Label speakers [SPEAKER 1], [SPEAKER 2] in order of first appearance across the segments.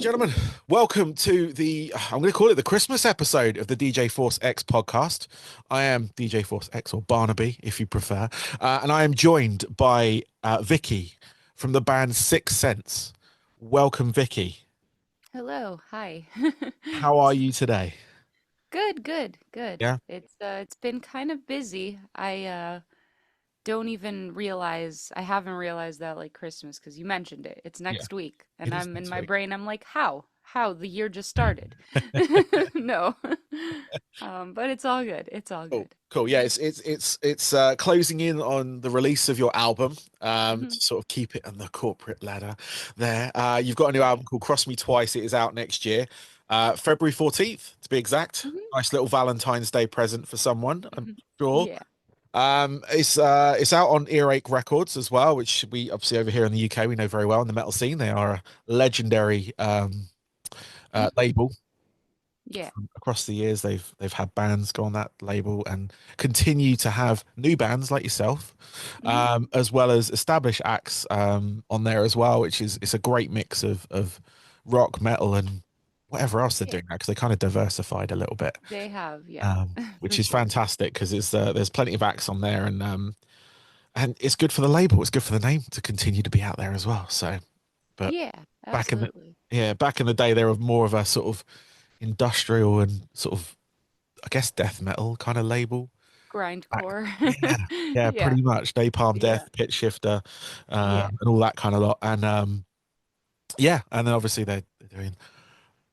[SPEAKER 1] gentlemen, welcome to I'm going to call it the Christmas episode of the DJ Force X podcast. I am DJ Force X, or Barnaby, if you prefer. And I am joined by Vicky from the band Sicksense. Welcome, Vicky.
[SPEAKER 2] Hello, hi.
[SPEAKER 1] How are you today?
[SPEAKER 2] Good, good, good.
[SPEAKER 1] Yeah.
[SPEAKER 2] It's been kind of busy. I don't even realize I haven't realized that like Christmas because you mentioned it. It's
[SPEAKER 1] Yeah,
[SPEAKER 2] next week
[SPEAKER 1] it
[SPEAKER 2] and
[SPEAKER 1] is
[SPEAKER 2] I'm in
[SPEAKER 1] next
[SPEAKER 2] my
[SPEAKER 1] week.
[SPEAKER 2] brain I'm like, how? How? The year just started. No. But it's all good. It's all
[SPEAKER 1] Cool,
[SPEAKER 2] good.
[SPEAKER 1] cool. Yeah, it's closing in on the release of your album.
[SPEAKER 2] Hmm.
[SPEAKER 1] To sort of keep it on the corporate ladder there. You've got a new
[SPEAKER 2] Yeah.
[SPEAKER 1] album called Cross Me Twice. It is out next year, February 14th to be exact.
[SPEAKER 2] Hmm.
[SPEAKER 1] Nice little Valentine's Day present for someone, I'm sure.
[SPEAKER 2] Yeah.
[SPEAKER 1] It's out on Earache Records as well, which we obviously over here in the UK we know very well in the metal scene. They are a legendary
[SPEAKER 2] Hmm.
[SPEAKER 1] label.
[SPEAKER 2] Yeah.
[SPEAKER 1] Across the years they've had bands go on that label and continue to have new bands like yourself,
[SPEAKER 2] Hmm.
[SPEAKER 1] as well as established acts on there as well, which is it's a great mix of rock, metal, and whatever else they're
[SPEAKER 2] Yeah.
[SPEAKER 1] doing now because they kind of diversified a little bit,
[SPEAKER 2] They have, yeah,
[SPEAKER 1] which
[SPEAKER 2] for
[SPEAKER 1] is
[SPEAKER 2] sure.
[SPEAKER 1] fantastic because there's plenty of acts on there, and it's good for the label, it's good for the name to continue to be out there as well. So, but
[SPEAKER 2] Yeah,
[SPEAKER 1] back in the
[SPEAKER 2] absolutely.
[SPEAKER 1] yeah, back in the day, they were more of a sort of industrial and sort of, I guess, death metal kind of label. Back,
[SPEAKER 2] Grindcore.
[SPEAKER 1] yeah, yeah,
[SPEAKER 2] Yeah.
[SPEAKER 1] pretty much. Napalm
[SPEAKER 2] Yeah.
[SPEAKER 1] Death, Pitch Shifter,
[SPEAKER 2] Yeah.
[SPEAKER 1] and all that kind of lot. And yeah, and then obviously they're doing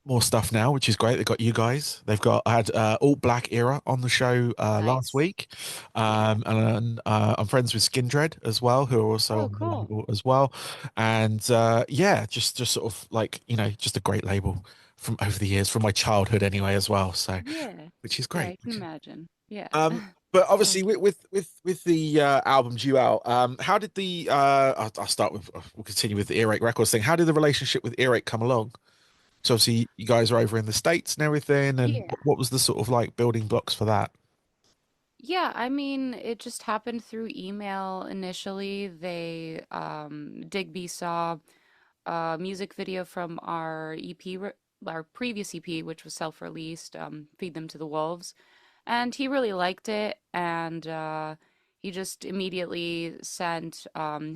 [SPEAKER 1] more stuff now, which is great. They've got you guys. They've got I had Alt Black Era on the show last
[SPEAKER 2] Nice.
[SPEAKER 1] week,
[SPEAKER 2] Yeah.
[SPEAKER 1] and I'm friends with Skin Dread as well, who are also
[SPEAKER 2] Oh,
[SPEAKER 1] on the
[SPEAKER 2] cool.
[SPEAKER 1] label as well. And yeah, just sort of like just a great label from over the years, from my childhood anyway as well. So,
[SPEAKER 2] Yeah.
[SPEAKER 1] which is
[SPEAKER 2] Yeah,
[SPEAKER 1] great.
[SPEAKER 2] I can imagine. Yeah.
[SPEAKER 1] Um, but
[SPEAKER 2] So,
[SPEAKER 1] obviously with the album due out, how did the I'll start with we'll continue with the Earache Records thing. How did the relationship with Earache come along? So obviously you guys are over in the States and everything, and
[SPEAKER 2] yeah.
[SPEAKER 1] what was the sort of like building blocks for that?
[SPEAKER 2] Yeah, I mean, it just happened through email initially. Digby saw a music video from our our previous EP, which was self-released, Feed Them to the Wolves. And he really liked it, and he just immediately sent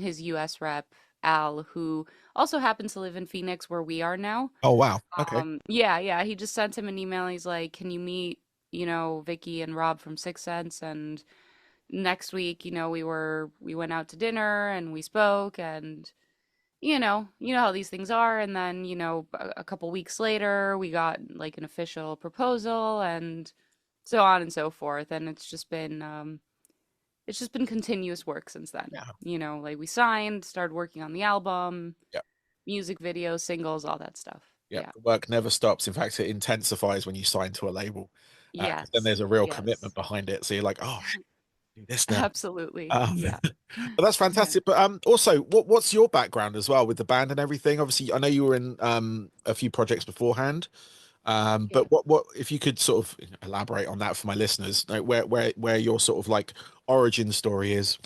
[SPEAKER 2] his US rep, Al, who also happens to live in Phoenix, where we are now.
[SPEAKER 1] Oh wow. Okay.
[SPEAKER 2] Yeah, yeah, he just sent him an email. He's like, "Can you meet, Vicky and Rob from Sicksense?" And next week, we went out to dinner and we spoke, and you know how these things are. And then, a couple weeks later, we got like an official proposal and so on and so forth. And it's just been continuous work since then.
[SPEAKER 1] Yeah.
[SPEAKER 2] Like we signed, started working on the album,
[SPEAKER 1] Yeah.
[SPEAKER 2] music videos, singles, all that stuff.
[SPEAKER 1] Yeah.
[SPEAKER 2] Yeah.
[SPEAKER 1] The work never stops. In fact, it intensifies when you sign to a label, because then
[SPEAKER 2] Yes.
[SPEAKER 1] there's a real commitment
[SPEAKER 2] Yes.
[SPEAKER 1] behind it. So you're like, oh, do this now.
[SPEAKER 2] Absolutely.
[SPEAKER 1] Um,
[SPEAKER 2] Yeah.
[SPEAKER 1] but that's
[SPEAKER 2] Yeah.
[SPEAKER 1] fantastic. But also, what's your background as well with the band and everything? Obviously, I know you were in a few projects beforehand.
[SPEAKER 2] Yeah.
[SPEAKER 1] But what if you could sort of elaborate on that for my listeners, like where your sort of like origin story is?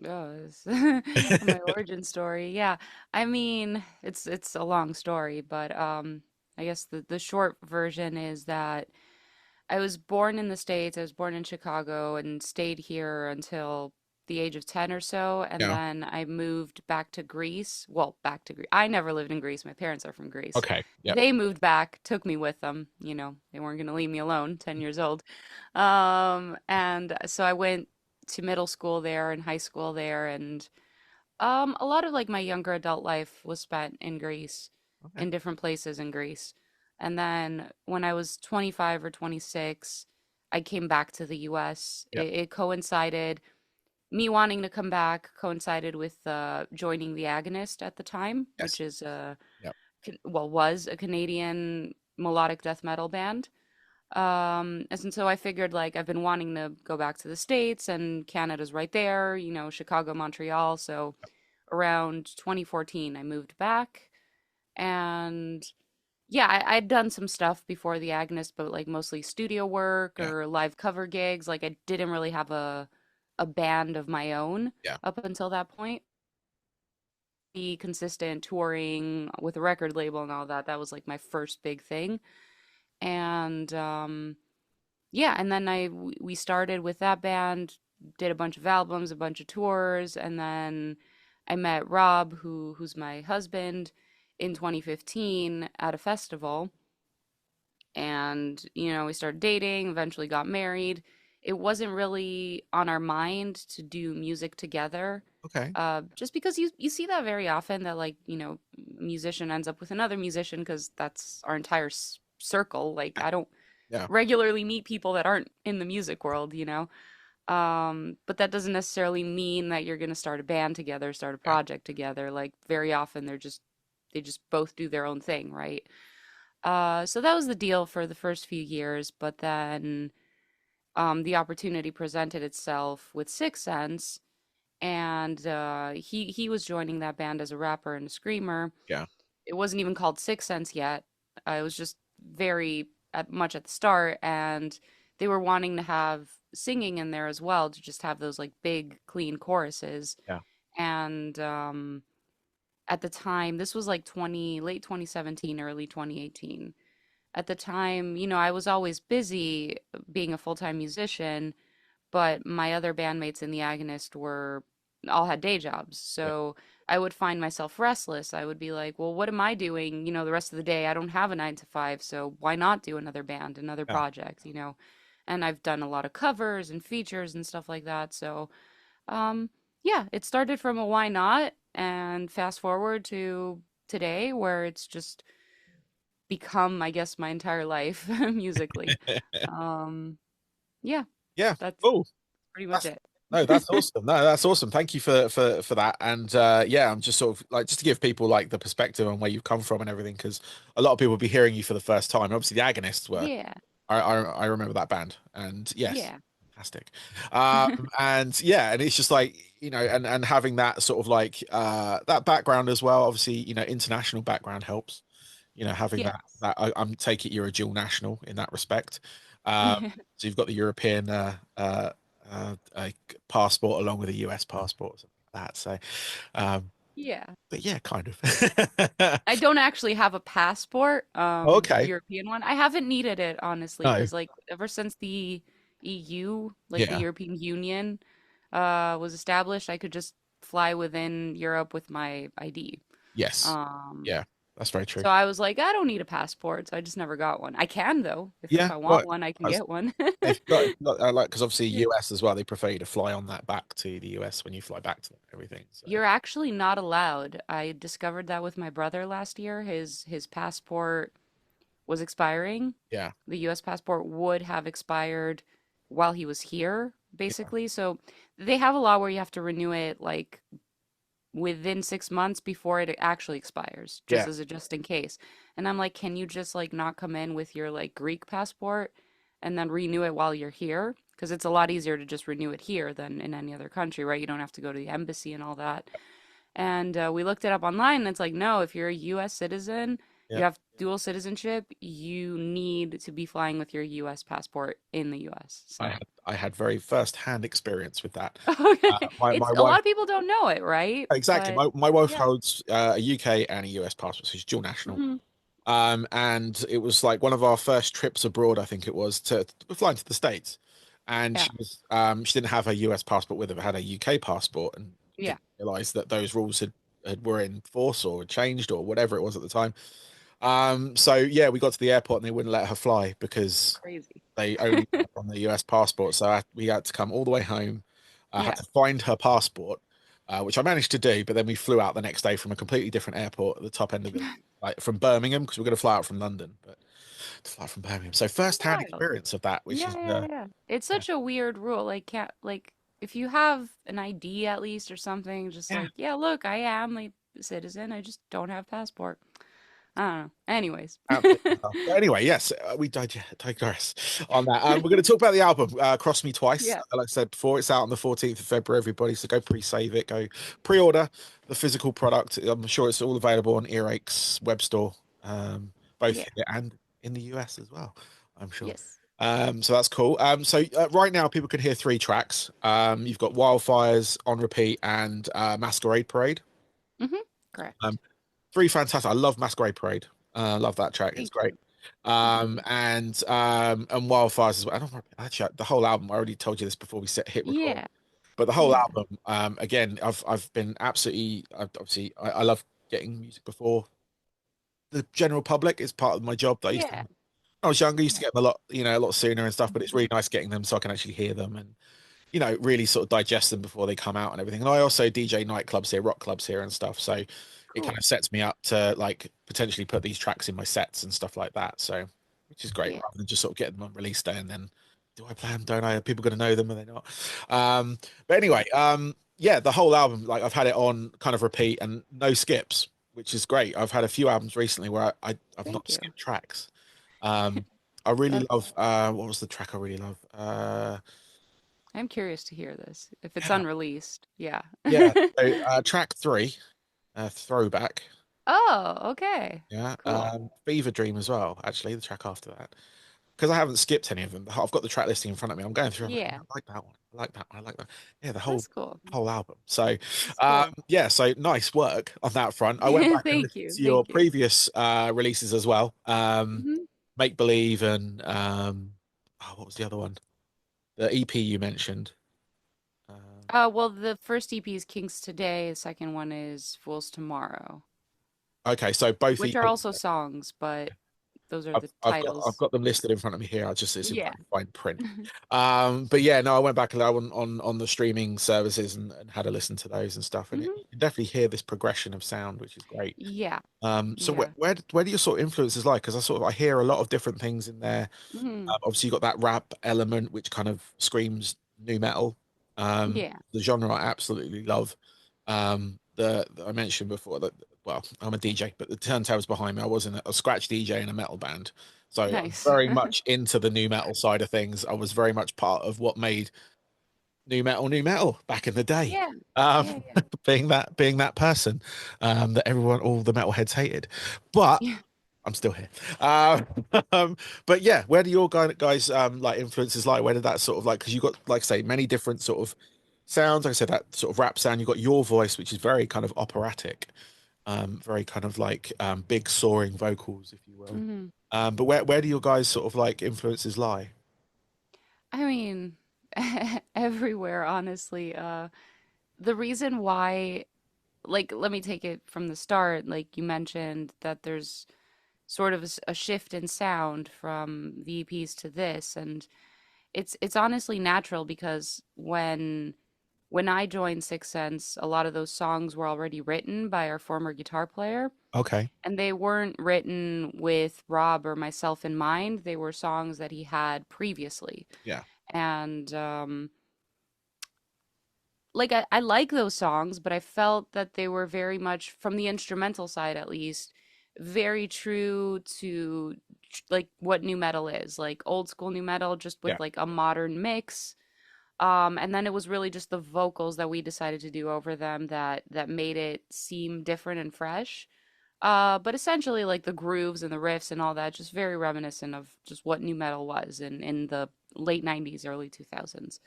[SPEAKER 2] Oh, my origin story. Yeah. I mean, it's a long story, but I guess the short version is that I was born in the States. I was born in Chicago and stayed here until the age of 10 or so, and
[SPEAKER 1] Yeah.
[SPEAKER 2] then I moved back to Greece. Well, back to Greece. I never lived in Greece. My parents are from Greece.
[SPEAKER 1] Okay. Yeah.
[SPEAKER 2] They moved back, took me with them. They weren't going to leave me alone, 10 years old. And so I went to middle school there and high school there, and a lot of like my younger adult life was spent in Greece,
[SPEAKER 1] Okay.
[SPEAKER 2] in different places in Greece. And then when I was 25 or 26, I came back to the US.
[SPEAKER 1] Yeah.
[SPEAKER 2] It coincided, me wanting to come back coincided with joining the Agonist at the time,
[SPEAKER 1] Yes.
[SPEAKER 2] which is
[SPEAKER 1] Yeah.
[SPEAKER 2] was a Canadian melodic death metal band. And so I figured like I've been wanting to go back to the States and Canada's right there, Chicago, Montreal. So around 2014, I moved back and yeah, I'd done some stuff before the Agonist, but like mostly studio work
[SPEAKER 1] Yeah.
[SPEAKER 2] or live cover gigs. Like I didn't really have a band of my own
[SPEAKER 1] Yeah.
[SPEAKER 2] up until that point. be consistent touring with a record label and all that. That was like my first big thing. And yeah, and then we started with that band, did a bunch of albums, a bunch of tours, and then I met Rob, who's my husband, in 2015 at a festival. And, we started dating, eventually got married. It wasn't really on our mind to do music together.
[SPEAKER 1] Okay.
[SPEAKER 2] Just because you see that very often that like, a musician ends up with another musician because that's our entire circle. Like I don't
[SPEAKER 1] Yeah.
[SPEAKER 2] regularly meet people that aren't in the music world. But that doesn't necessarily mean that you're going to start a band together, start a
[SPEAKER 1] Yeah.
[SPEAKER 2] project together. Like very often they just both do their own thing, right? So that was the deal for the first few years, but then the opportunity presented itself with Sicksense, and he was joining that band as a rapper and a screamer.
[SPEAKER 1] Yeah.
[SPEAKER 2] It wasn't even called Sicksense yet. It was just very much at the start, and they were wanting to have singing in there as well to just have those like big clean choruses.
[SPEAKER 1] Yeah.
[SPEAKER 2] And at the time, this was like late 2017, early 2018. At the time, I was always busy being a full-time musician, but my other bandmates in the Agonist were all had day jobs.
[SPEAKER 1] Yeah.
[SPEAKER 2] So I would find myself restless. I would be like, well, what am I doing, the rest of the day? I don't have a 9 to 5, so why not do another band, another
[SPEAKER 1] Yeah.
[SPEAKER 2] project? And I've done a lot of covers and features and stuff like that. So, um, yeah, it started from a why not, and fast forward to today where it's just become, I guess, my entire life musically. Um, yeah,
[SPEAKER 1] Yeah.
[SPEAKER 2] that's
[SPEAKER 1] Cool.
[SPEAKER 2] pretty much
[SPEAKER 1] That's
[SPEAKER 2] it.
[SPEAKER 1] no, that's awesome. No, that's awesome. Thank you for that. And yeah, I'm just sort of like just to give people like the perspective on where you've come from and everything, because a lot of people will be hearing you for the first time. Obviously, the Agonists were.
[SPEAKER 2] Yeah,
[SPEAKER 1] I remember that band, and yes,
[SPEAKER 2] yeah,
[SPEAKER 1] fantastic. And yeah, and it's just like and having that sort of like that background as well. Obviously, international background helps. Having
[SPEAKER 2] yes.
[SPEAKER 1] I'm take it you're a dual national in that respect. So you've got the European passport along with a US passport, something like that. So, um,
[SPEAKER 2] Yeah.
[SPEAKER 1] but yeah, kind of.
[SPEAKER 2] I don't actually have a passport, a
[SPEAKER 1] Okay.
[SPEAKER 2] European one. I haven't needed it honestly,
[SPEAKER 1] No.
[SPEAKER 2] because like ever since the EU, like the
[SPEAKER 1] Yeah.
[SPEAKER 2] European Union, was established, I could just fly within Europe with my ID.
[SPEAKER 1] Yes.
[SPEAKER 2] Um,
[SPEAKER 1] Yeah. That's very true.
[SPEAKER 2] so I was like, I don't need a passport, so I just never got one. I can though, if
[SPEAKER 1] Yeah.
[SPEAKER 2] I
[SPEAKER 1] Well,
[SPEAKER 2] want one, I can
[SPEAKER 1] as-
[SPEAKER 2] get one.
[SPEAKER 1] if you got like because obviously
[SPEAKER 2] Yeah.
[SPEAKER 1] US as well, they prefer you to fly on that back to the US when you fly back to them, and everything. So
[SPEAKER 2] You're actually not allowed. I discovered that with my brother last year. His passport was expiring.
[SPEAKER 1] yeah.
[SPEAKER 2] The US passport would have expired while he was here,
[SPEAKER 1] Yeah.
[SPEAKER 2] basically. So they have a law where you have to renew it like within 6 months before it actually expires, just
[SPEAKER 1] Yeah.
[SPEAKER 2] as a just in case. And I'm like, can you just like not come in with your like Greek passport and then renew it while you're here? Because it's a lot easier to just renew it here than in any other country, right? You don't have to go to the embassy and all that. And we looked it up online, and it's like, no, if you're a US citizen,
[SPEAKER 1] Yeah.
[SPEAKER 2] you have dual citizenship, you need to be flying with your US passport in the US. So,
[SPEAKER 1] I had very first hand experience with that.
[SPEAKER 2] okay.
[SPEAKER 1] My
[SPEAKER 2] It's a
[SPEAKER 1] wife
[SPEAKER 2] lot of people don't know it, right?
[SPEAKER 1] exactly.
[SPEAKER 2] But
[SPEAKER 1] My wife
[SPEAKER 2] yeah.
[SPEAKER 1] holds a UK and a US passport, so she's dual national.
[SPEAKER 2] Hmm.
[SPEAKER 1] And it was like one of our first trips abroad, I think it was, to flying to the States. And
[SPEAKER 2] Yeah.
[SPEAKER 1] she didn't have her US passport with her, but had a UK passport and
[SPEAKER 2] Yeah.
[SPEAKER 1] didn't realize that those rules had were in force or changed or whatever it was at the time. So yeah, we got to the airport and they wouldn't let her fly because
[SPEAKER 2] Crazy.
[SPEAKER 1] they only on the US passport. So we had to come all the way home. I had
[SPEAKER 2] Yeah.
[SPEAKER 1] to find her passport, which I managed to do. But then we flew out the next day from a completely different airport at the top end of the, like from Birmingham, because we're going to fly out from London, but to fly from Birmingham. So first hand
[SPEAKER 2] Wild.
[SPEAKER 1] experience of that, which
[SPEAKER 2] Yeah,
[SPEAKER 1] is
[SPEAKER 2] yeah, yeah. It's
[SPEAKER 1] yeah,
[SPEAKER 2] such a weird rule. Like, can't like if you have an ID at least or something, just
[SPEAKER 1] yeah,
[SPEAKER 2] like, yeah, look, I am a citizen. I just don't have passport. I don't know. Anyways.
[SPEAKER 1] absolutely. But anyway, yes, we digress on that. We're going to talk about the album, Cross Me Twice.
[SPEAKER 2] Yeah.
[SPEAKER 1] Like I said before, it's out on the 14th of February, everybody. So go pre-save it, go pre-order the physical product. I'm sure it's all available on Earache's web store, both
[SPEAKER 2] Yeah.
[SPEAKER 1] here and in the US as well, I'm sure.
[SPEAKER 2] Yes.
[SPEAKER 1] So that's cool. So right now, people can hear three tracks. You've got Wildfires on repeat and Masquerade Parade.
[SPEAKER 2] Hmm. Correct.
[SPEAKER 1] Um, Three fantastic. I love Masquerade Parade. Love that track. It's
[SPEAKER 2] Thank
[SPEAKER 1] great.
[SPEAKER 2] you. Thank you.
[SPEAKER 1] And Wildfires as well. I don't remember, actually the whole album. I already told you this before we set hit record.
[SPEAKER 2] Yeah.
[SPEAKER 1] But the whole
[SPEAKER 2] Yeah.
[SPEAKER 1] album, again, I've been absolutely obviously I love getting music before the general public. Is part of my job that I used to.
[SPEAKER 2] Yeah.
[SPEAKER 1] When I was younger, I used to
[SPEAKER 2] Yeah.
[SPEAKER 1] get them a lot, a lot sooner and stuff. But it's
[SPEAKER 2] Mhm.
[SPEAKER 1] really nice getting them so I can actually hear them and really sort of digest them before they come out and everything. And I also DJ nightclubs here, rock clubs here and stuff. So it kind
[SPEAKER 2] Cool.
[SPEAKER 1] of sets me up to like potentially put these tracks in my sets and stuff like that. So, which is great
[SPEAKER 2] Yeah.
[SPEAKER 1] rather than just sort of getting them on release day and then do I play them? Don't I? Are people going to know them? Are they not? But anyway, yeah, the whole album, like I've had it on kind of repeat and no skips, which is great. I've had a few albums recently where I've
[SPEAKER 2] Thank
[SPEAKER 1] not
[SPEAKER 2] you.
[SPEAKER 1] skipped tracks. Um, I really
[SPEAKER 2] That's
[SPEAKER 1] love, what was the track I really love?
[SPEAKER 2] I'm curious to hear this. If it's
[SPEAKER 1] Yeah.
[SPEAKER 2] unreleased. Yeah.
[SPEAKER 1] Yeah. So, track three, Throwback.
[SPEAKER 2] Oh, okay.
[SPEAKER 1] Yeah.
[SPEAKER 2] Cool.
[SPEAKER 1] Fever Dream as well, actually, the track after that. Because I haven't skipped any of them. I've got the track listing in front of me. I'm going through. I'm like, "Yeah,
[SPEAKER 2] Yeah.
[SPEAKER 1] I like that one. I like that one. I like that. Yeah, the
[SPEAKER 2] That's cool.
[SPEAKER 1] whole album. So,
[SPEAKER 2] That's cool.
[SPEAKER 1] yeah. So nice work on that front. I went back and
[SPEAKER 2] Thank
[SPEAKER 1] listened
[SPEAKER 2] you.
[SPEAKER 1] to your
[SPEAKER 2] Thank you.
[SPEAKER 1] previous releases as well.
[SPEAKER 2] Hmm.
[SPEAKER 1] Make Believe and oh, what was the other one? The EP you mentioned. Um,
[SPEAKER 2] Well, the first EP is Kings Today. The second one is Fools Tomorrow,
[SPEAKER 1] okay, so both
[SPEAKER 2] which are
[SPEAKER 1] EPs.
[SPEAKER 2] also songs, but those are
[SPEAKER 1] I've
[SPEAKER 2] the
[SPEAKER 1] I've
[SPEAKER 2] titles.
[SPEAKER 1] got them listed in front of me here. I just it's in
[SPEAKER 2] Yeah.
[SPEAKER 1] fine print. But yeah, no, I went back and I went on the streaming services and had a listen to those and stuff, and
[SPEAKER 2] Hmm.
[SPEAKER 1] you can definitely hear this progression of sound, which is great.
[SPEAKER 2] Yeah.
[SPEAKER 1] So
[SPEAKER 2] Yeah.
[SPEAKER 1] where do your sort of influences lie? Because I hear a lot of different things in there.
[SPEAKER 2] Hmm.
[SPEAKER 1] Obviously, you got that rap element, which kind of screams new metal.
[SPEAKER 2] Yeah.
[SPEAKER 1] The genre I absolutely love. I mentioned before that, well, I'm a DJ, but the turntables behind me, I was in a scratch DJ in a metal band. So I'm
[SPEAKER 2] Nice.
[SPEAKER 1] very much into the new metal side of things. I was very much part of what made new metal back in the day.
[SPEAKER 2] Yeah.
[SPEAKER 1] Um,
[SPEAKER 2] Yeah. Yeah.
[SPEAKER 1] being that person that all the metalheads hated. But
[SPEAKER 2] Yeah.
[SPEAKER 1] I'm still here. Um, but yeah, where do your guys like influences lie? Where did that sort of like because you got like I say many different sort of sounds. Like I said, that sort of rap sound. You got your voice, which is very kind of operatic, very kind of like big soaring vocals, if you will.
[SPEAKER 2] Hmm.
[SPEAKER 1] But where do your guys sort of like influences lie?
[SPEAKER 2] I mean, everywhere, honestly. The reason why, like, let me take it from the start. Like, you mentioned that there's sort of a shift in sound from the EPs to this, and it's honestly natural because when I joined Sicksense, a lot of those songs were already written by our former guitar player,
[SPEAKER 1] Okay,
[SPEAKER 2] and they weren't written with Rob or myself in mind. They were songs that he had previously.
[SPEAKER 1] yeah,
[SPEAKER 2] And like I like those songs, but I felt that they were very much from the instrumental side at least, very true to like what new metal is, like old school new metal just
[SPEAKER 1] yeah,
[SPEAKER 2] with like a modern mix. And then it was really just the vocals that we decided to do over them that made it seem different and fresh. But essentially like the grooves and the riffs and all that, just very reminiscent of just what new metal was in the late 90s, early 2000s.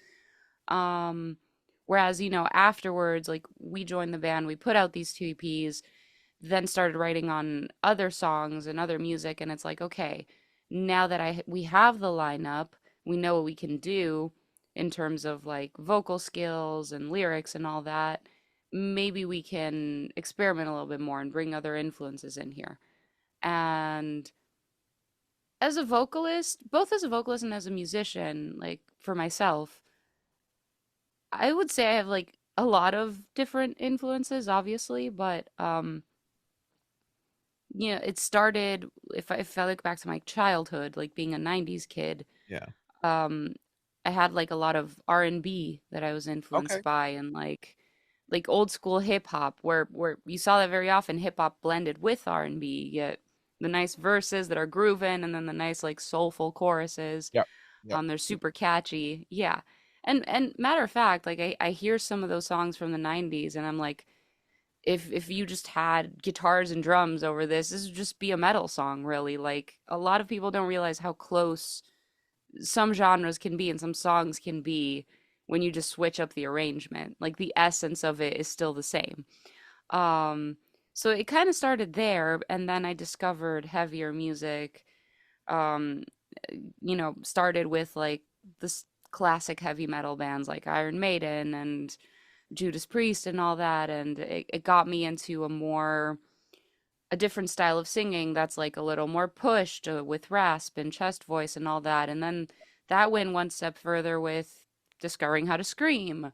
[SPEAKER 2] Um, Whereas, afterwards, like we joined the band, we put out these two EPs, then started writing on other songs and other music, and it's like, okay, now that we have the lineup, we know what we can do in terms of like vocal skills and lyrics and all that. Maybe we can experiment a little bit more and bring other influences in here. And as a vocalist, both as a vocalist and as a musician, like for myself, I would say I have like a lot of different influences, obviously, but it started if I look back to my childhood, like being a 90s kid,
[SPEAKER 1] yeah.
[SPEAKER 2] um I had like a lot of R&B that I was
[SPEAKER 1] Okay,
[SPEAKER 2] influenced by and like old school hip hop where you saw that very often hip hop blended with R&B. You get the nice verses that are grooving and then the nice like soulful choruses.
[SPEAKER 1] yep, yep,
[SPEAKER 2] They're super catchy. Yeah. And matter of fact, like I hear some of those songs from the 90s and I'm like, if you just had guitars and drums over this would just be a metal song, really. Like a lot of people don't realize how close some genres can be and some songs can be when you just switch up the arrangement. Like the essence of it is still the same. Um, So it kind of started there, and then I discovered heavier music. Um, Started with like this classic heavy metal bands like Iron Maiden and Judas Priest and all that, and it got me into a different style of singing that's like a little more pushed with rasp and chest voice and all that. And then that went one step further with discovering how to scream.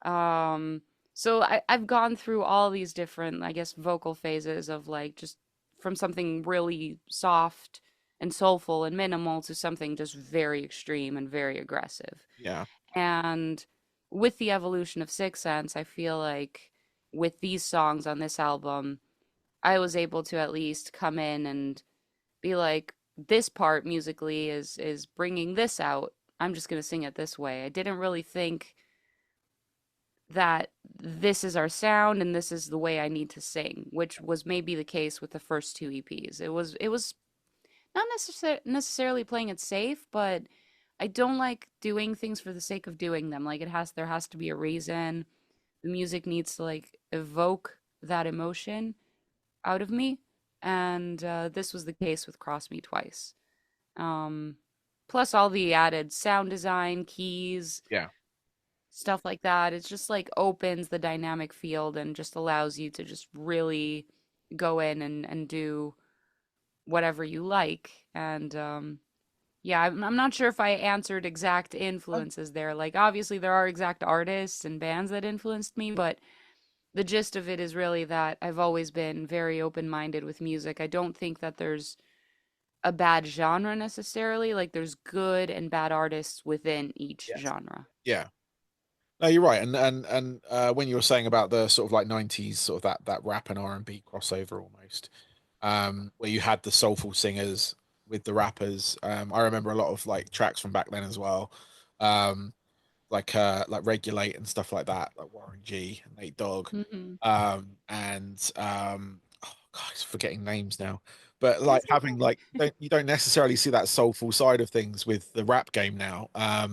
[SPEAKER 2] Um, so I've gone through all these different, I guess, vocal phases of like just from something really soft and soulful and minimal to something just very extreme and very aggressive.
[SPEAKER 1] Yeah.
[SPEAKER 2] And with the evolution of Sicksense, I feel like with these songs on this album, I was able to at least come in and be like, this part musically is bringing this out. I'm just gonna sing it this way. I didn't really think that this is our sound and this is the way I need to sing, which was maybe the case with the first two EPs. It was not necessarily playing it safe, but I don't like doing things for the sake of doing them. Like there has to be a reason. The music needs to like evoke that emotion out of me, and this was the case with Cross Me Twice. Um, Plus all the added sound design, keys,
[SPEAKER 1] Yeah.
[SPEAKER 2] stuff like that. It's just like opens the dynamic field and just allows you to just really go in and do whatever you like. And yeah, I'm not sure if I answered exact influences there. Like, obviously, there are exact artists and bands that influenced me, but the gist of it is really that I've always been very open-minded with music. I don't think that there's a bad genre necessarily. Like, there's good and bad artists within each
[SPEAKER 1] Yes.
[SPEAKER 2] genre.
[SPEAKER 1] Yeah. No, you're right. And when you were saying about the sort of like 90s sort of that rap and R&B crossover almost, where you had the soulful singers with the rappers. I remember a lot of like tracks from back then as well. Um, like Regulate and stuff like that, like Warren G and Nate Dogg.
[SPEAKER 2] Hmm.
[SPEAKER 1] And oh God, I'm forgetting names now. But like
[SPEAKER 2] It's
[SPEAKER 1] having
[SPEAKER 2] okay.
[SPEAKER 1] like you don't necessarily see that soulful side of things with the rap game now. Like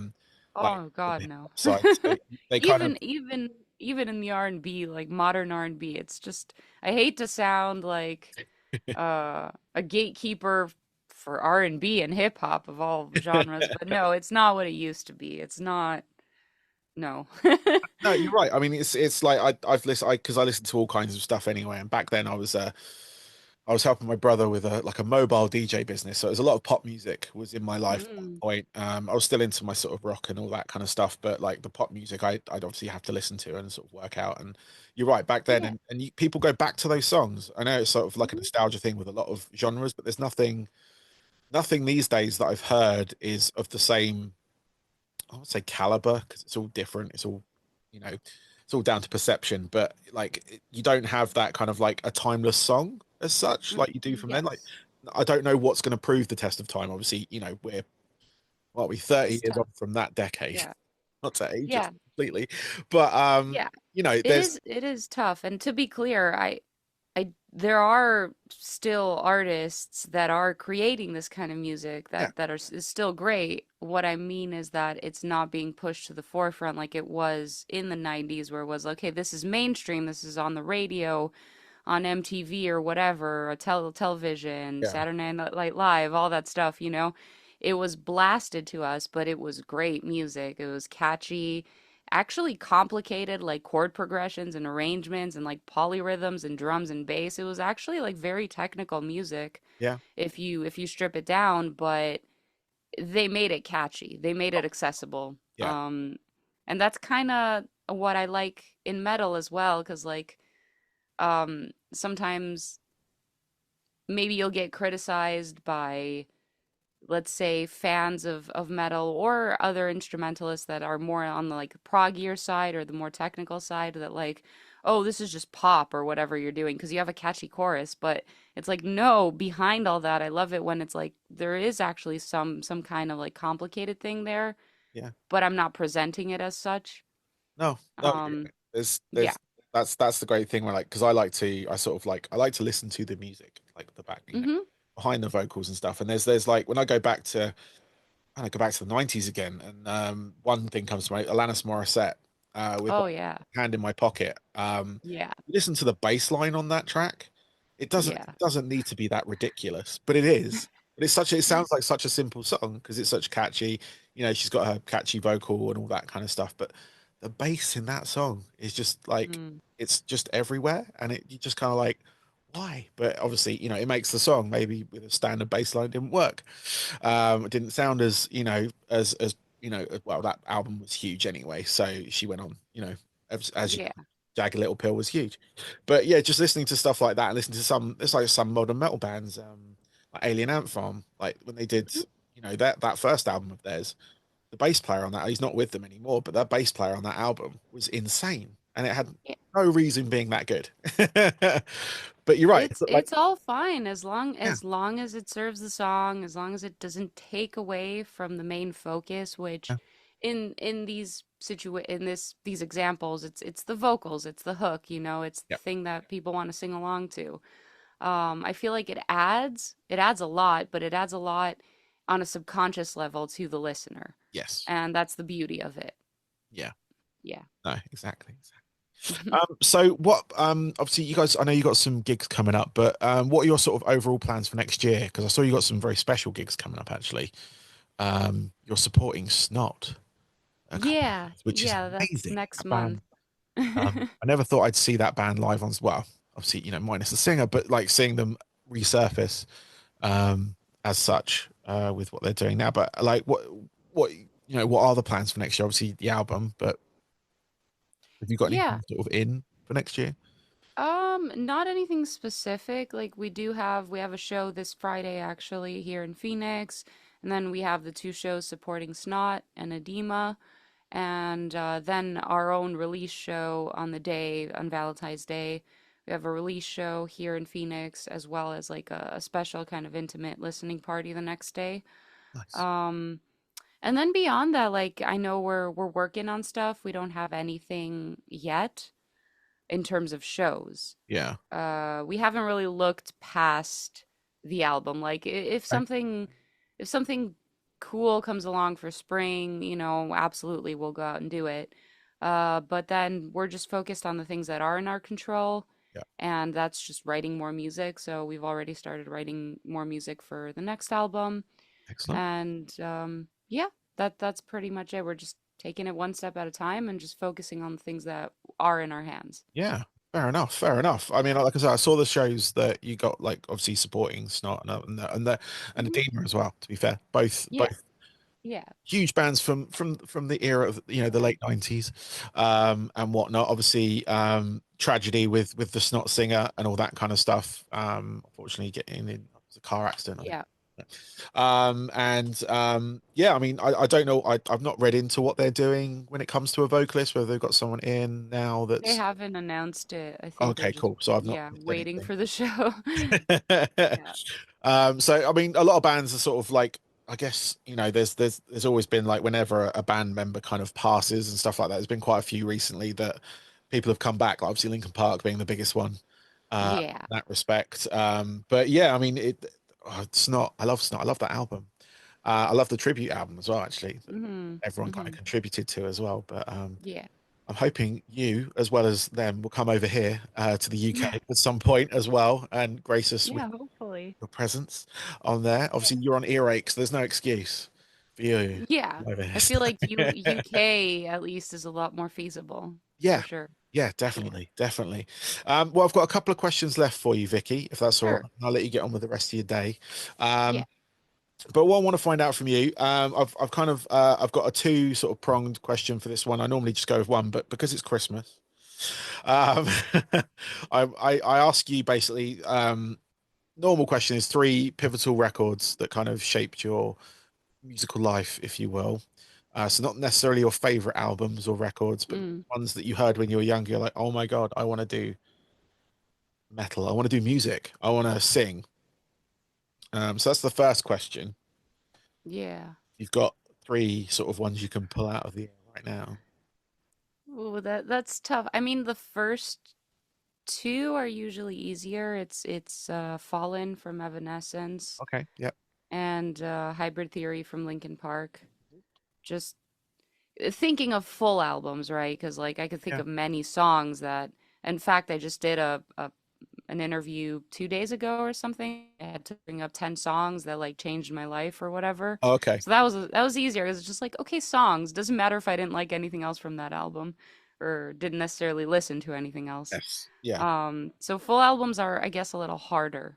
[SPEAKER 2] Oh
[SPEAKER 1] with
[SPEAKER 2] God,
[SPEAKER 1] the hip
[SPEAKER 2] no.
[SPEAKER 1] hop side. So they kind of
[SPEAKER 2] Even in the R&B, like modern R&B, it's just I hate to sound like a gatekeeper for R&B and hip hop of all genres, but no, it's not what it used to be. It's not. No.
[SPEAKER 1] No, you're right. I mean, it's like I've listened because I listen to all kinds of stuff anyway. And back then, I was helping my brother with a like a mobile DJ business, so it was a lot of pop music was in my life at
[SPEAKER 2] Mm.
[SPEAKER 1] that point. I was still into my sort of rock and all that kind of stuff, but like the pop music, I'd obviously have to listen to and sort of work out. And you're right, back then,
[SPEAKER 2] Yeah.
[SPEAKER 1] and people go back to those songs. I know it's sort of like a
[SPEAKER 2] Hmm.
[SPEAKER 1] nostalgia thing with a lot of genres, but there's nothing these days that I've heard is of the same, I would say, caliber, because it's all different. It's all, you know, it's all down to perception. But like, you don't have that kind of like a timeless song as such, like you do from then. Like,
[SPEAKER 2] Yes.
[SPEAKER 1] I don't know what's going to prove the test of time. Obviously, we 30
[SPEAKER 2] It's
[SPEAKER 1] years on
[SPEAKER 2] tough.
[SPEAKER 1] from that decade,
[SPEAKER 2] Yeah.
[SPEAKER 1] not to age us
[SPEAKER 2] Yeah.
[SPEAKER 1] completely, but
[SPEAKER 2] Yeah.
[SPEAKER 1] there's
[SPEAKER 2] It is tough. And to be clear, there are still artists that are creating this kind of music
[SPEAKER 1] yeah,
[SPEAKER 2] is still great. What I mean is that it's not being pushed to the forefront like it was in the 90s, where it was, okay, this is mainstream, this is on the radio, on MTV or whatever, or television,
[SPEAKER 1] yeah,
[SPEAKER 2] Saturday Night Live, all that stuff, you know. It was blasted to us, but it was great music. It was catchy, actually complicated, like chord progressions and arrangements and like polyrhythms and drums and bass. It was actually like very technical music
[SPEAKER 1] yeah,
[SPEAKER 2] if you strip it down, but they made it catchy. They made it accessible.
[SPEAKER 1] yeah,
[SPEAKER 2] And that's kind of what I like in metal as well, because like sometimes maybe you'll get criticized by, let's say, fans of metal or other instrumentalists that are more on the like proggier side or the more technical side, that like, oh, this is just pop or whatever you're doing because you have a catchy chorus. But it's like, no, behind all that, I love it when it's like there is actually some kind of like complicated thing there,
[SPEAKER 1] yeah.
[SPEAKER 2] but I'm not presenting it as such.
[SPEAKER 1] No, no, you're
[SPEAKER 2] Um,
[SPEAKER 1] right. There's
[SPEAKER 2] yeah.
[SPEAKER 1] that's the great thing where like because I sort of like I like to listen to the music like the back,
[SPEAKER 2] Mm-hmm.
[SPEAKER 1] behind the vocals and stuff. And there's like when I go back to, and I go back to the 90s again, and one thing comes to mind, Alanis Morissette. with
[SPEAKER 2] Oh yeah.
[SPEAKER 1] Hand in My Pocket.
[SPEAKER 2] Yeah.
[SPEAKER 1] You listen to the bass line on that track.
[SPEAKER 2] Yeah.
[SPEAKER 1] It doesn't need to be that ridiculous, but it is. But it sounds like such a simple song because it's such catchy. You know, she's got her catchy vocal and all that kind of stuff. But the bass in that song is just like
[SPEAKER 2] Mm.
[SPEAKER 1] it's just everywhere, and you just kind of like, why? But obviously, you know, it makes the song maybe with a standard bass line didn't work. It didn't sound as as you know. Well, that album was huge anyway, so she went on. You know, as you
[SPEAKER 2] Yeah.
[SPEAKER 1] Jagged Little Pill was huge. But yeah, just listening to stuff like that and listening to it's like some modern metal bands, like Alien Ant Farm, like when they did,
[SPEAKER 2] Mhm.
[SPEAKER 1] you know, that first album of theirs, the bass player on that, he's not with them anymore, but that bass player on that album was insane. And it had
[SPEAKER 2] Yeah.
[SPEAKER 1] no reason being that good. But you're right. But like,
[SPEAKER 2] It's all fine
[SPEAKER 1] yeah,
[SPEAKER 2] as long as it serves the song, as long as it doesn't take away from the main focus, which
[SPEAKER 1] yeah,
[SPEAKER 2] in these examples, it's the vocals, it's the hook, you know, it's the
[SPEAKER 1] yeah,
[SPEAKER 2] thing that people want to sing along to. I feel like it adds a lot, but it adds a lot on a subconscious level to the listener.
[SPEAKER 1] yes,
[SPEAKER 2] And that's the beauty of it.
[SPEAKER 1] yeah,
[SPEAKER 2] Yeah.
[SPEAKER 1] no, exactly. So what obviously you guys I know you got some gigs coming up, but what are your sort of overall plans for next year? Because I saw you got some very special gigs coming up actually. You're supporting Snot,
[SPEAKER 2] Yeah,
[SPEAKER 1] which is
[SPEAKER 2] yeah, that's
[SPEAKER 1] amazing.
[SPEAKER 2] next
[SPEAKER 1] That
[SPEAKER 2] month.
[SPEAKER 1] band. I never thought I'd see that band live on, well, obviously, you know, minus the singer, but like seeing them resurface um, as such with what they're doing now. But like, what are the plans for next year? Obviously, the album, but have you got
[SPEAKER 2] Yeah.
[SPEAKER 1] anything sort of in for next year?
[SPEAKER 2] Not anything specific. Like we have a show this Friday actually here in Phoenix, and then we have the two shows supporting Snot and Adema, and then our own release show on the day on Valentine's Day. We have a release show here in Phoenix as well as like a special kind of intimate listening party the next day.
[SPEAKER 1] Nice.
[SPEAKER 2] Um, and then beyond that, like I know we're working on stuff. We don't have anything yet in terms of shows.
[SPEAKER 1] Yeah.
[SPEAKER 2] We haven't really looked past the album. Like
[SPEAKER 1] Okay.
[SPEAKER 2] if something cool comes along for spring, you know, absolutely we'll go out and do it. But then we're just focused on the things that are in our control,
[SPEAKER 1] Yeah.
[SPEAKER 2] and that's just writing more music. So we've already started writing more music for the next album,
[SPEAKER 1] Excellent.
[SPEAKER 2] and yeah, that's pretty much it. We're just taking it one step at a time and just focusing on the things that are in our hands.
[SPEAKER 1] Yeah. Fair enough. Fair enough. I mean, like I said, I saw the shows that you got, like obviously supporting Snot and the
[SPEAKER 2] Mhm.
[SPEAKER 1] Demon as well. To be fair,
[SPEAKER 2] Yeah,
[SPEAKER 1] both
[SPEAKER 2] yeah,
[SPEAKER 1] huge bands from the era of the
[SPEAKER 2] yeah.
[SPEAKER 1] late 90s and whatnot, obviously tragedy with the Snot singer and all that kind of stuff, unfortunately getting in a car accident, I think.
[SPEAKER 2] Yeah.
[SPEAKER 1] And yeah, I mean, I don't know, I've not read into what they're doing when it comes to a vocalist, whether they've got someone in now
[SPEAKER 2] They
[SPEAKER 1] that's
[SPEAKER 2] haven't announced it. I think they're
[SPEAKER 1] okay,
[SPEAKER 2] just,
[SPEAKER 1] cool, so I've not
[SPEAKER 2] yeah,
[SPEAKER 1] missed
[SPEAKER 2] waiting
[SPEAKER 1] anything.
[SPEAKER 2] for the show. Yeah.
[SPEAKER 1] So I mean, a lot of bands are sort of like, I guess, you know, there's always been like whenever a band member kind of passes and stuff like that. There's been quite a few recently that people have come back, like obviously Linkin Park being the biggest one
[SPEAKER 2] Yeah.
[SPEAKER 1] in that respect. But yeah, I mean, it's not. I love Snot. I love that album. I love the tribute album as well, actually, that
[SPEAKER 2] Hmm.
[SPEAKER 1] everyone kind of
[SPEAKER 2] Hmm.
[SPEAKER 1] contributed to as well. But
[SPEAKER 2] Yeah.
[SPEAKER 1] I'm hoping you, as well as them, will come over here to the UK
[SPEAKER 2] Yeah.
[SPEAKER 1] at some point as well and grace us with
[SPEAKER 2] Yeah, hopefully.
[SPEAKER 1] your presence on there.
[SPEAKER 2] Yeah.
[SPEAKER 1] Obviously, you're on Earache, so there's no excuse for you
[SPEAKER 2] Yeah.
[SPEAKER 1] over
[SPEAKER 2] I
[SPEAKER 1] here.
[SPEAKER 2] feel like UK at least is a lot more feasible for
[SPEAKER 1] Yeah,
[SPEAKER 2] sure.
[SPEAKER 1] yeah,
[SPEAKER 2] Yeah.
[SPEAKER 1] definitely, definitely. Well, I've got a couple of questions left for you, Vicky, if that's all right.
[SPEAKER 2] Sure.
[SPEAKER 1] I'll let you get on with the rest of your day.
[SPEAKER 2] Yeah.
[SPEAKER 1] Um, but what I want to find out from you, I've kind of I've got a two sort of pronged question for this one. I normally just go with one, but because it's Christmas, um, I ask you basically. Normal question is three pivotal records that kind of shaped your musical life, if you will. So not necessarily your favorite albums or records, but
[SPEAKER 2] Mm.
[SPEAKER 1] ones that you heard when you were younger. You're like, oh my God, I want to do metal. I want to do music. I want to sing. So that's the first question.
[SPEAKER 2] Yeah.
[SPEAKER 1] You've got three sort of ones you can pull out of the air right now.
[SPEAKER 2] Ooh, that's tough. I mean, the first two are usually easier. It's Fallen from Evanescence
[SPEAKER 1] Okay. Yep.
[SPEAKER 2] and Hybrid Theory from Linkin Park. Just thinking of full albums, right? Because like I could think
[SPEAKER 1] Yeah.
[SPEAKER 2] of many songs that, in fact, I just did a an interview 2 days ago or something. I had to bring up 10 songs that like changed my life or whatever.
[SPEAKER 1] Oh, okay.
[SPEAKER 2] So that was easier. It was just like, okay, songs. Doesn't matter if I didn't like anything else from that album or didn't necessarily listen to anything else.
[SPEAKER 1] Yes. Yeah.
[SPEAKER 2] So full albums are, I guess, a little harder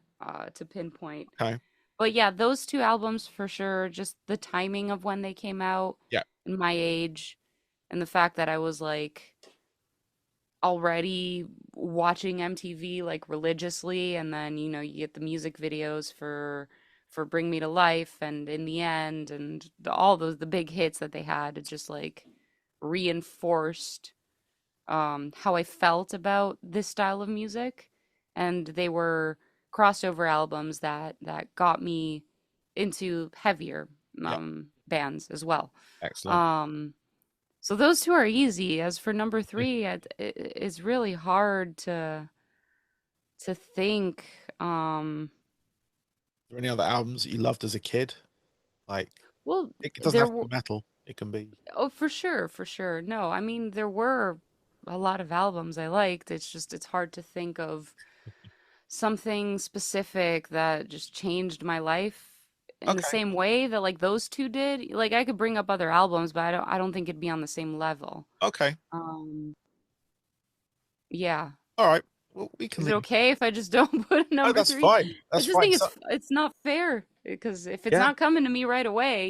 [SPEAKER 2] to pinpoint.
[SPEAKER 1] Okay.
[SPEAKER 2] But yeah, those two albums for sure, just the timing of when they came out
[SPEAKER 1] Yeah.
[SPEAKER 2] and my age and the fact that I was like already watching MTV like religiously, and then you get the music videos for Bring Me to Life and In the End and all those the big hits that they had. It just like reinforced how I felt about this style of music, and they were crossover albums that got me into heavier
[SPEAKER 1] Yeah.
[SPEAKER 2] bands as well.
[SPEAKER 1] Excellent.
[SPEAKER 2] Um, so those two are easy. As for number three, it's really hard to think. Um,
[SPEAKER 1] Are there any other albums that you loved as a kid? Like,
[SPEAKER 2] well,
[SPEAKER 1] it doesn't
[SPEAKER 2] there
[SPEAKER 1] have to
[SPEAKER 2] were,
[SPEAKER 1] be metal. It can be.
[SPEAKER 2] oh, for sure, for sure. No, I mean there were a lot of albums I liked. It's hard to think of something specific that just changed my life in the
[SPEAKER 1] Okay.
[SPEAKER 2] same way that like those two did. Like I could bring up other albums, but I don't think it'd be on the same level.
[SPEAKER 1] Okay.
[SPEAKER 2] Um, yeah.
[SPEAKER 1] All right. Well, we can
[SPEAKER 2] Is it
[SPEAKER 1] leave.
[SPEAKER 2] okay if I just don't put a
[SPEAKER 1] Oh,
[SPEAKER 2] number
[SPEAKER 1] that's
[SPEAKER 2] three?
[SPEAKER 1] fine.
[SPEAKER 2] I
[SPEAKER 1] That's
[SPEAKER 2] just
[SPEAKER 1] fine.
[SPEAKER 2] think
[SPEAKER 1] So,
[SPEAKER 2] it's not fair because if it's
[SPEAKER 1] yeah.
[SPEAKER 2] not coming to me right away,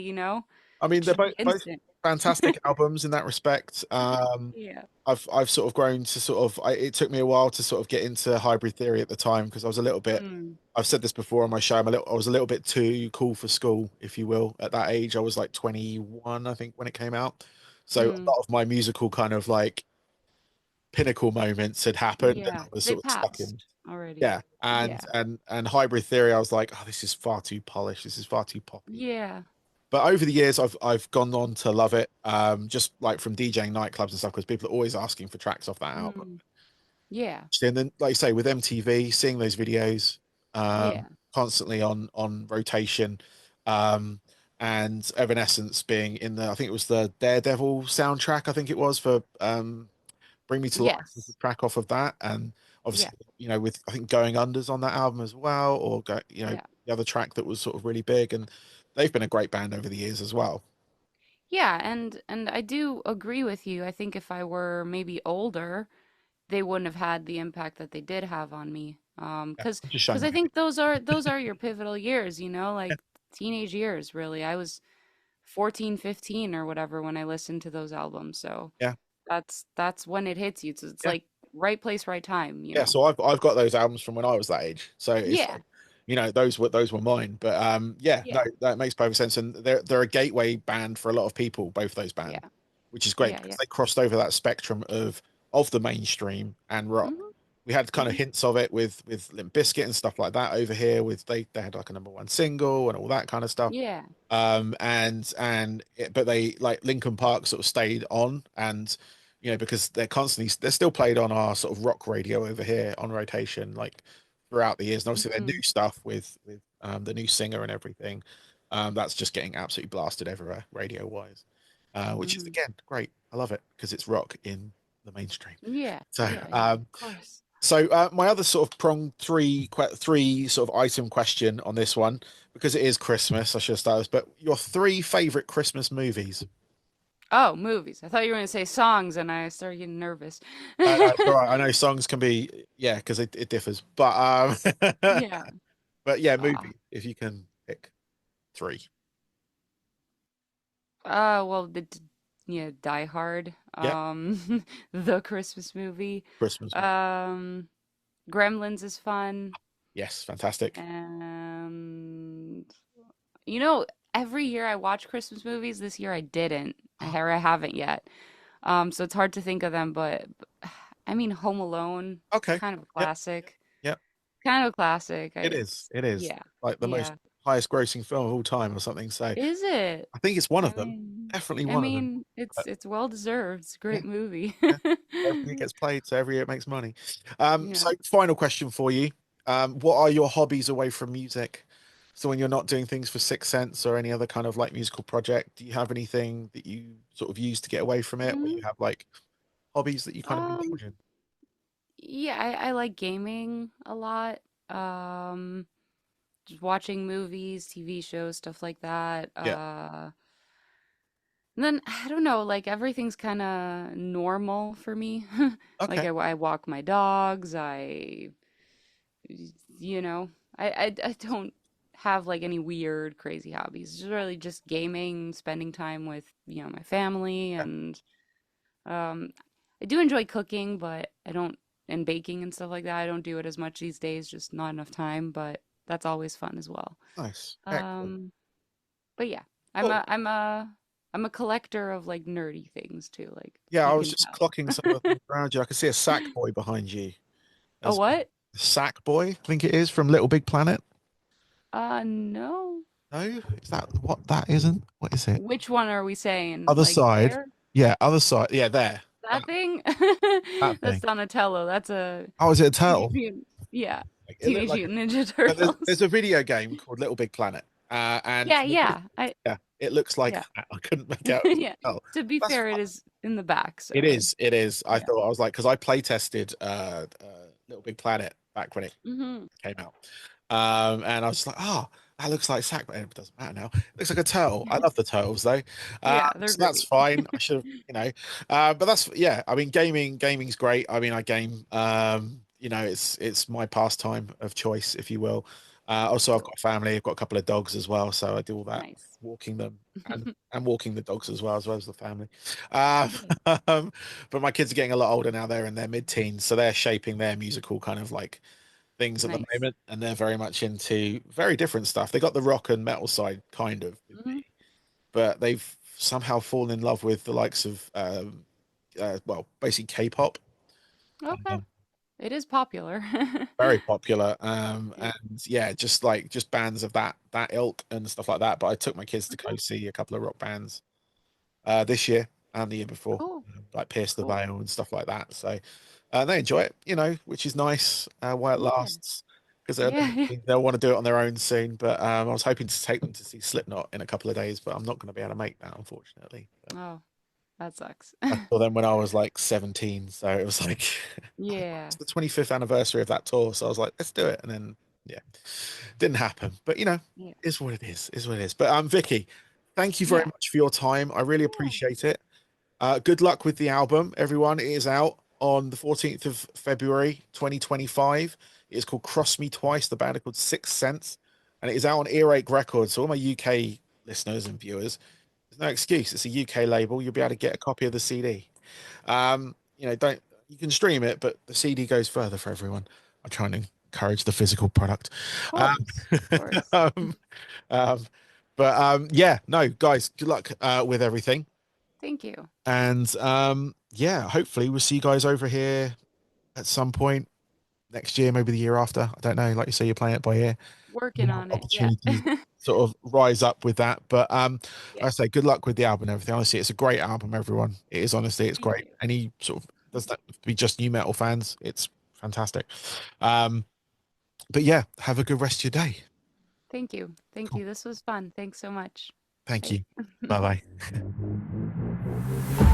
[SPEAKER 1] I mean,
[SPEAKER 2] it
[SPEAKER 1] they're
[SPEAKER 2] should be
[SPEAKER 1] both
[SPEAKER 2] instant.
[SPEAKER 1] fantastic albums in that respect.
[SPEAKER 2] Yeah.
[SPEAKER 1] I've sort of grown to sort of. It took me a while to sort of get into hybrid theory at the time because I was a little bit.
[SPEAKER 2] Mm,
[SPEAKER 1] I've said this before on my show. I was a little bit too cool for school, if you will. At that age, I was like 21, I think, when it came out. So a
[SPEAKER 2] mm.
[SPEAKER 1] lot of my musical kind of like pinnacle moments had happened, and I
[SPEAKER 2] Yeah.
[SPEAKER 1] was
[SPEAKER 2] They
[SPEAKER 1] sort of stuck in.
[SPEAKER 2] passed already.
[SPEAKER 1] Yeah, and
[SPEAKER 2] Yeah.
[SPEAKER 1] hybrid theory, I was like, oh, this is far too polished. This is far too poppy.
[SPEAKER 2] Yeah.
[SPEAKER 1] But over the years, I've gone on to love it. Just like from DJing nightclubs and stuff, because people are always asking for tracks off that album.
[SPEAKER 2] Mm. Yeah.
[SPEAKER 1] And then, like you say, with MTV, seeing those videos
[SPEAKER 2] Yeah.
[SPEAKER 1] constantly on rotation, um, and Evanescence being in the, I think it was the Daredevil soundtrack. I think it was for Bring Me to Life was the
[SPEAKER 2] Yes.
[SPEAKER 1] track off of that, and
[SPEAKER 2] Yeah.
[SPEAKER 1] obviously, with I think Going Under's on that album as well, or
[SPEAKER 2] Yeah.
[SPEAKER 1] the other track that was sort of really big, and they've been a great band over the years as well.
[SPEAKER 2] Yeah, and I do agree with you. I think if I were maybe older, they wouldn't have had the impact that they did have on me.
[SPEAKER 1] Yeah,
[SPEAKER 2] Because
[SPEAKER 1] I'm just
[SPEAKER 2] because
[SPEAKER 1] showing
[SPEAKER 2] I
[SPEAKER 1] you.
[SPEAKER 2] think those are your pivotal years,
[SPEAKER 1] Yeah,
[SPEAKER 2] like teenage years, really. I was 14, 15 or whatever when I listened to those albums. So
[SPEAKER 1] yeah,
[SPEAKER 2] that's when it hits you. So it's
[SPEAKER 1] yeah.
[SPEAKER 2] like right place, right time,
[SPEAKER 1] Yeah, so I've got those albums from when I was that age. So it's
[SPEAKER 2] Yeah.
[SPEAKER 1] like, those were mine. But yeah, no,
[SPEAKER 2] Yeah.
[SPEAKER 1] that makes perfect sense. And they're a gateway band for a lot of people, both those bands,
[SPEAKER 2] Yeah.
[SPEAKER 1] which is great
[SPEAKER 2] Yeah,
[SPEAKER 1] because
[SPEAKER 2] yeah.
[SPEAKER 1] they crossed over that spectrum of the mainstream and rock.
[SPEAKER 2] Mhm.
[SPEAKER 1] We had kind of
[SPEAKER 2] Mhm.
[SPEAKER 1] hints of it with Limp Bizkit and stuff like that over here. With they had like a number one single and all that kind of stuff.
[SPEAKER 2] Yeah.
[SPEAKER 1] But they like Linkin Park sort of stayed on, and because they're still played on our sort of rock radio over here on rotation like throughout the years, and obviously their
[SPEAKER 2] Mhm.
[SPEAKER 1] new stuff with the new singer and everything, that's just getting absolutely blasted everywhere radio wise, which is
[SPEAKER 2] Mhm.
[SPEAKER 1] again great. I love it because it's rock in the mainstream.
[SPEAKER 2] Yeah.
[SPEAKER 1] So
[SPEAKER 2] Yeah, yeah. Of course.
[SPEAKER 1] my other sort of prong three sort of item question on this one, because it is Christmas, I should have started this, but your three favorite Christmas movies.
[SPEAKER 2] Oh, movies. I thought you were going to say songs, and I started getting nervous.
[SPEAKER 1] It's all right. I know songs can be, yeah, because it differs, but
[SPEAKER 2] Yeah.
[SPEAKER 1] but yeah,
[SPEAKER 2] Uh,
[SPEAKER 1] movie. If you can pick three,
[SPEAKER 2] well, yeah, Die Hard,
[SPEAKER 1] yeah,
[SPEAKER 2] the Christmas movie.
[SPEAKER 1] Christmas movie.
[SPEAKER 2] Um, Gremlins is fun,
[SPEAKER 1] Yes, fantastic.
[SPEAKER 2] and you know, every year I watch Christmas movies. This year I didn't, or I haven't yet. So it's hard to think of them, but I mean, Home Alone,
[SPEAKER 1] Okay,
[SPEAKER 2] kind of a
[SPEAKER 1] yep,
[SPEAKER 2] classic.
[SPEAKER 1] yep.
[SPEAKER 2] Kind of a classic.
[SPEAKER 1] It is. It is
[SPEAKER 2] Yeah,
[SPEAKER 1] like the most
[SPEAKER 2] yeah.
[SPEAKER 1] highest grossing film of all time or something. So
[SPEAKER 2] Is it?
[SPEAKER 1] I think it's one
[SPEAKER 2] I
[SPEAKER 1] of them.
[SPEAKER 2] mean,
[SPEAKER 1] Definitely
[SPEAKER 2] I
[SPEAKER 1] one of them.
[SPEAKER 2] mean, it's
[SPEAKER 1] But
[SPEAKER 2] it's well deserved. It's a
[SPEAKER 1] yeah.
[SPEAKER 2] great movie.
[SPEAKER 1] Yeah. Every year it gets played, so every year it makes money.
[SPEAKER 2] Yeah.
[SPEAKER 1] So final question for you. What are your hobbies away from music? So when you're not doing things for Sicksense or any other kind of like musical project, do you have anything that you sort of use to get away from it, or you
[SPEAKER 2] Mm,
[SPEAKER 1] have like hobbies that you kind of
[SPEAKER 2] um,
[SPEAKER 1] indulge in?
[SPEAKER 2] yeah, I like gaming a lot. Um, just watching movies, TV shows, stuff like that.
[SPEAKER 1] Yeah.
[SPEAKER 2] And then I don't know, like everything's kind of normal for me. Like
[SPEAKER 1] Okay.
[SPEAKER 2] I walk my dogs, you know, I don't have like any weird, crazy hobbies. It's really just gaming, spending time with, my family,
[SPEAKER 1] Yeah.
[SPEAKER 2] and um, I do enjoy cooking, but I don't, and baking and stuff like that. I don't do it as much these days, just not enough time, but that's always fun as well.
[SPEAKER 1] Nice. Excellent.
[SPEAKER 2] Um, but yeah, I'm
[SPEAKER 1] Cool.
[SPEAKER 2] a I'm a I'm a collector of like nerdy things too, like
[SPEAKER 1] Yeah, I
[SPEAKER 2] you
[SPEAKER 1] was
[SPEAKER 2] can
[SPEAKER 1] just
[SPEAKER 2] tell.
[SPEAKER 1] clocking some of the things around you. I can see a sack boy behind you
[SPEAKER 2] A
[SPEAKER 1] as well.
[SPEAKER 2] what?
[SPEAKER 1] Sack boy, I think it is from Little Big Planet.
[SPEAKER 2] No.
[SPEAKER 1] No, is that what that isn't? What is it?
[SPEAKER 2] Which one are we saying?
[SPEAKER 1] Other
[SPEAKER 2] Like
[SPEAKER 1] side.
[SPEAKER 2] there?
[SPEAKER 1] Yeah, other side. Yeah, there.
[SPEAKER 2] That thing?
[SPEAKER 1] That
[SPEAKER 2] That's
[SPEAKER 1] thing.
[SPEAKER 2] Donatello. That's a
[SPEAKER 1] Oh, is it a
[SPEAKER 2] Teenage
[SPEAKER 1] turtle?
[SPEAKER 2] Mutant. Yeah,
[SPEAKER 1] It looked
[SPEAKER 2] Teenage
[SPEAKER 1] like
[SPEAKER 2] Mutant Ninja
[SPEAKER 1] but there's
[SPEAKER 2] Turtles.
[SPEAKER 1] a video game called Little Big Planet, and
[SPEAKER 2] Yeah,
[SPEAKER 1] from the
[SPEAKER 2] yeah.
[SPEAKER 1] distance, yeah, it looks like
[SPEAKER 2] Yeah.
[SPEAKER 1] that. I couldn't make out.
[SPEAKER 2] Yeah.
[SPEAKER 1] Oh,
[SPEAKER 2] To be
[SPEAKER 1] that's
[SPEAKER 2] fair, it
[SPEAKER 1] fun.
[SPEAKER 2] is in the back,
[SPEAKER 1] It
[SPEAKER 2] so
[SPEAKER 1] is. It is. I
[SPEAKER 2] yeah.
[SPEAKER 1] thought I was like because I play tested Little Big Planet back when it
[SPEAKER 2] Hmm.
[SPEAKER 1] came out, and I was like, oh, that looks like sack, but it doesn't matter now. It looks like a turtle. I love the turtles though,
[SPEAKER 2] Yeah, they're
[SPEAKER 1] so that's
[SPEAKER 2] great.
[SPEAKER 1] fine. I should have, but that's yeah. I mean, gaming's great. I mean, I game. It's my pastime of choice, if you will. Also, I've
[SPEAKER 2] Cool.
[SPEAKER 1] got a family. I've got a couple of dogs as well, so I do all that,
[SPEAKER 2] Nice.
[SPEAKER 1] walking them and walking the dogs as well as the family. Um,
[SPEAKER 2] Yeah.
[SPEAKER 1] but my kids are getting a lot older now. They're in their mid-teens, so they're shaping their musical kind of like things at the
[SPEAKER 2] Nice.
[SPEAKER 1] moment, and they're very much into very different stuff. They got the rock and metal side kind of with
[SPEAKER 2] Hmm.
[SPEAKER 1] me, but they've somehow fallen in love with the likes of well, basically K-pop.
[SPEAKER 2] Okay.
[SPEAKER 1] Um,
[SPEAKER 2] It is popular.
[SPEAKER 1] Very popular,
[SPEAKER 2] Yeah.
[SPEAKER 1] and yeah, just bands of that ilk and stuff like that. But I took my kids to
[SPEAKER 2] Okay.
[SPEAKER 1] go see a couple of rock bands this year and the year before,
[SPEAKER 2] Cool.
[SPEAKER 1] like Pierce the
[SPEAKER 2] Cool.
[SPEAKER 1] Veil and stuff like that. So they enjoy it, which is nice while it
[SPEAKER 2] Yeah.
[SPEAKER 1] lasts, because
[SPEAKER 2] Yeah. Yeah.
[SPEAKER 1] they'll want to do it on their own soon. But I was hoping to take them to see Slipknot in a couple of days, but I'm not going to be able to make that, unfortunately. But
[SPEAKER 2] Oh, that sucks.
[SPEAKER 1] I saw them when I was like 17, so it was like
[SPEAKER 2] Yeah.
[SPEAKER 1] it's the 25th anniversary of that tour, so I was like, let's do it, and then yeah, didn't happen. But
[SPEAKER 2] Yeah.
[SPEAKER 1] is what it is what it is. But Vicky, thank you very
[SPEAKER 2] Yeah.
[SPEAKER 1] much for your time. I really
[SPEAKER 2] Yeah.
[SPEAKER 1] appreciate it. Good luck with the album, everyone. It is out on the 14th of February, 2025. It is called Cross Me Twice. The band are called Sicksense, and it is out on Earache Records. So all my UK listeners and viewers, there's no excuse. It's a UK label. You'll be able to get a copy of the CD. Don't you can stream it, but the CD goes further for everyone. I'm trying to encourage the physical product.
[SPEAKER 2] Of
[SPEAKER 1] Um,
[SPEAKER 2] course. Of course.
[SPEAKER 1] um, um, yeah, no, guys, good luck with everything.
[SPEAKER 2] Thank you.
[SPEAKER 1] And yeah, hopefully we'll see you guys over here at some point next year, maybe the year after. I don't know. Like you say, you're playing it by ear.
[SPEAKER 2] Working on it. Yeah.
[SPEAKER 1] Opportunities sort of rise up with that. But
[SPEAKER 2] Yeah.
[SPEAKER 1] like I say, good luck with the album and everything. Honestly, it's a great album, everyone. It is honestly, it's
[SPEAKER 2] Thank
[SPEAKER 1] great.
[SPEAKER 2] you.
[SPEAKER 1] Any sort of does that have to be just new metal fans? It's fantastic. Um, but yeah, have a good rest of your day.
[SPEAKER 2] Thank you. Thank
[SPEAKER 1] Cool.
[SPEAKER 2] you. This was fun. Thanks so much.
[SPEAKER 1] Thank
[SPEAKER 2] Bye.
[SPEAKER 1] you. Bye bye.